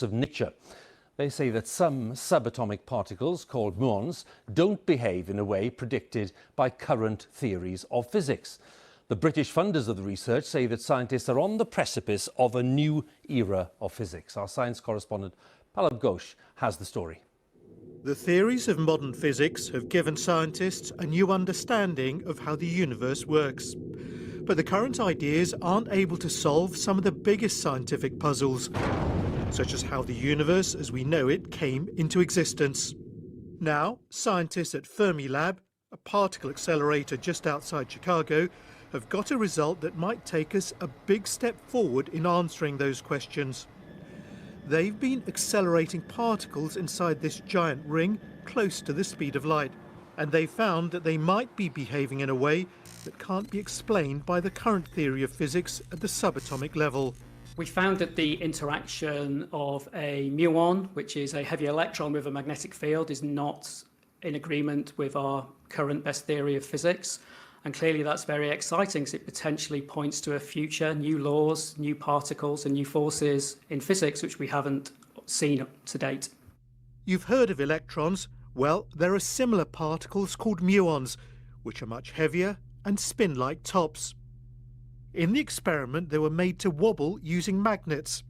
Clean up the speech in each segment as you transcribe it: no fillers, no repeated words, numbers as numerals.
of nature. They say that some subatomic particles, called muons, don't behave in a way predicted by current theories of physics. The British funders of the research say that scientists are on the precipice of a new era of physics. Our science correspondent Pallab Ghosh has the story. The theories of modern physics have given scientists a new understanding of how the universe works. But the current ideas aren't able to solve some of the biggest scientific puzzles, such as how the universe as we know it came into existence. Now, scientists at Fermilab, a particle accelerator just outside Chicago, have got a result that might take us a big step forward in answering those questions. They've been accelerating particles inside this giant ring close to the speed of light, and they found that they might be behaving in a way that can't be explained by the current theory of physics at the subatomic level. We found that the interaction of a muon, which is a heavy electron with a magnetic field, is not in agreement with our current best theory of physics. And clearly that's very exciting because it potentially points to a future, new laws, new particles and new forces in physics which we haven't seen to date. You've heard of electrons. Well, there are similar particles called muons, which are much heavier and spin like tops. In the experiment, they were made to wobble using magnets.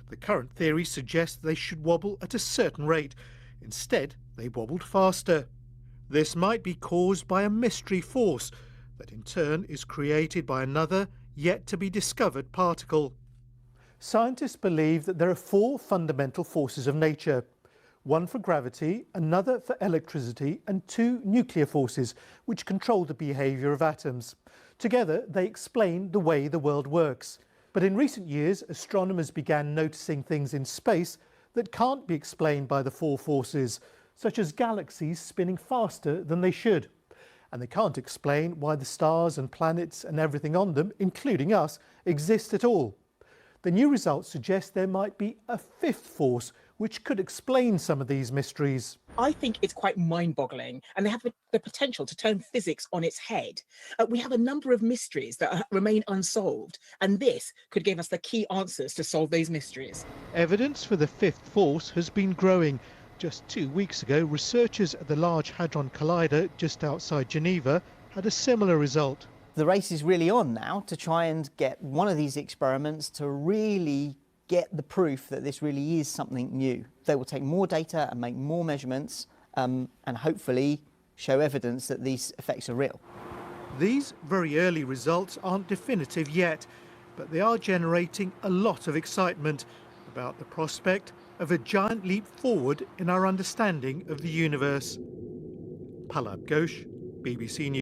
The current theory suggests they should wobble at a certain rate. Instead, they wobbled faster. This might be caused by a mystery force that in turn is created by another yet to be discovered particle. Scientists believe that there are four fundamental forces of nature. One for gravity, another for electricity, and two nuclear forces which control the behaviour of atoms. Together they explain the way the world works. But in recent years, astronomers began noticing things in space that can't be explained by the four forces, such as galaxies spinning faster than they should. And they can't explain why the stars and planets and everything on them, including us, exist at all. The new results suggest there might be a fifth force which could explain some of these mysteries. I think it's quite mind-boggling, and they have the potential to turn physics on its head. We have a number of mysteries that remain unsolved, and this could give us the key answers to solve these mysteries. Evidence for the fifth force has been growing. Just 2 weeks ago, researchers at the Large Hadron Collider just outside Geneva had a similar result. The race is really on now to try and get one of these experiments to really get the proof that this really is something new. They will take more data and make more measurements and hopefully show evidence that these effects are real. These very early results aren't definitive yet, but they are generating a lot of excitement about the prospect of a giant leap forward in our understanding of the universe. Pallab Ghosh, BBC News.